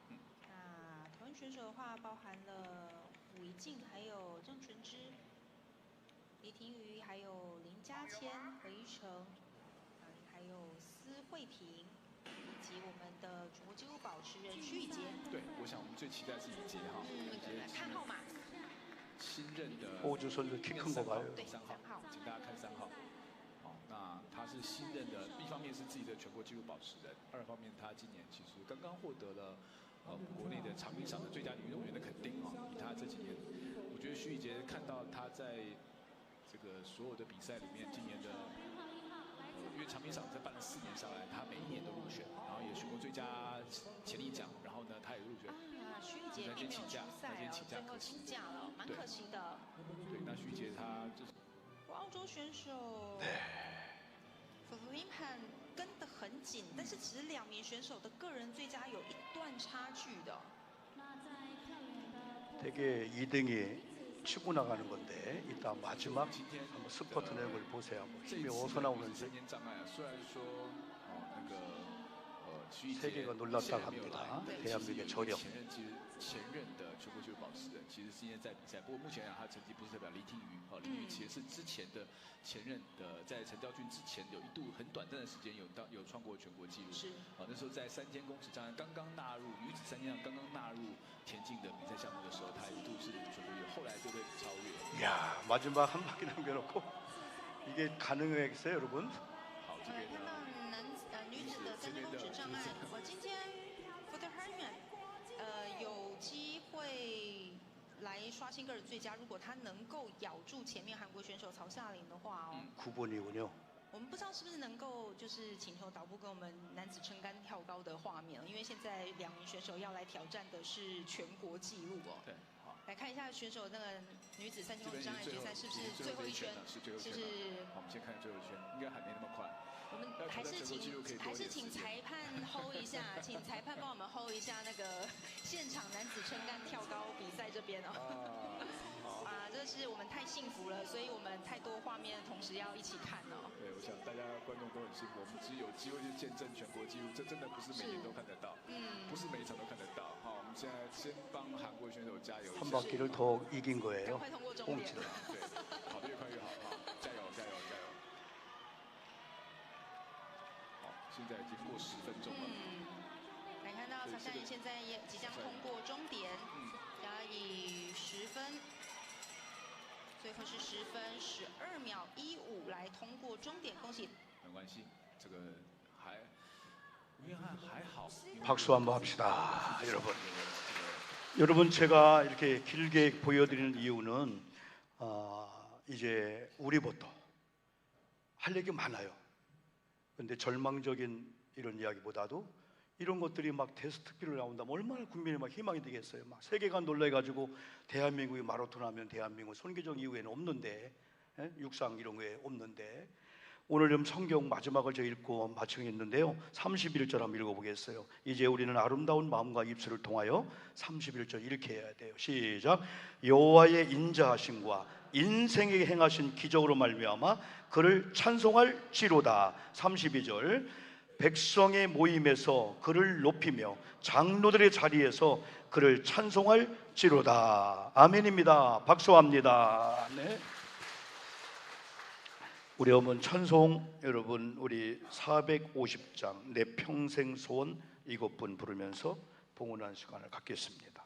那台湾选手的话，包含了武宜静，还有郑纯芝、李婷瑜，还有林嘉谦、何一成，还有施慧萍，以及我们的全国纪录保持人徐宇杰。对，我想我们最期待是宇杰哈，看号码。新任的 호주 선수 키 큰 거 봐요. 对，3号，请大家看3号。那他是新任的，一方面是自己的全国纪录保持人，二方面他今年其实刚刚获得了国内的长臂赏的最佳女运动员的肯定啊。以他这几年，我觉得徐宇杰看到他在这个所有的比赛里面，今年的因为长臂赏在办了4年下来，他每一年都入选，然后也取过最佳潜力奖，然后呢他也入选。徐宇杰并没有出赛哦，最后请假了，蛮可惜的。对，那徐宇杰他就是澳洲选手。弗林汉跟得很紧，但是其实2名选手的个人最佳有一段差距的。 되게 2등이 치고 나가는 건데 이따 마지막 한번 스퍼트 내용을 보세요. 힘이 어디서 나오는지 세계가 놀랐다고 합니다. 대한민국의 저력. 前任的全国纪录保持人，其实今天在比赛，不过目前他成绩不是代表李婷瑜，李婷瑜其实是之前的前任的，在陈昭俊之前有一度很短暂的时间有创过全国纪录，是那时候在3000公尺障碍刚刚纳入女子3000刚刚纳入田径的比赛项目的时候，他一度是全国纪录，后来就被超越。 야 마지막 한 바퀴 남겨놓고 이게 가능하겠어요, 여러분? 好，这边呢，女子的3000公尺障碍，我今天 for the Herman。 有机会来刷新个人最佳，如果他能够咬住前面韩国选手曹夏琳的话哦。9번이군요. 我们不知道是不是能够就是请求导播给我们男子撑杆跳高的画面，因为现在2名选手要来挑战的是全国纪录哦。对，好，来看一下选手那个女子3000公尺障碍决赛是不是最后一圈？是最后一圈。好，我们先看最后一圈，应该还没那么快。 我们还是请裁判 hold 一下，请裁判帮我们 hold 一下那个现场男子撑杆跳高比赛这边哦。这是我们太幸福了，所以我们太多画面同时要一起看哦。对，我想大家观众都很幸福，我们只有机会去见证全国纪录，这真的不是每年都看得到，不是每一场都看得到。好，我们现在先帮韩国选手加油。한 바퀴를 더 이긴 거예요. 快通过终点。对，跑得越快越好，好，加油加油加油。 现在已经过10分钟了。来看到曹夏琳现在也即将通过终点，然后以10分，最后是10分12秒15来通过终点，恭喜！没关系，这个吴彦翰还好。 박수 한번 합시다, 여러분. 여러분 제가 이렇게 길게 보여드리는 이유는 이제 우리부터 할 얘기 많아요. 근데 절망적인 이런 이야기보다도 이런 것들이 막 테스트기로 나온다면 얼마나 국민이 막 희망이 되겠어요. 막 세계가 놀래가지고 대한민국이 마라톤 하면 대한민국 손기정 이후에는 없는데 육상 이런 거에 없는데 오늘 좀 성경 마지막을 제가 읽고 마치겠는데요. 31절 한번 읽어보겠어요. 이제 우리는 아름다운 마음과 입술을 통하여 31절 이렇게 해야 돼요. 시작. 여호와의 인자하심과 인생에게 행하신 기적으로 말미암아 그를 찬송할지로다. 32절. 백성의 모임에서 그를 높이며 장로들의 자리에서 그를 찬송할지로다. 아멘입니다. 박수합니다. 네. 우리 어머니 찬송 여러분 우리 450장 내 평생 소원 이것뿐 부르면서 봉헌하는 시간을 갖겠습니다.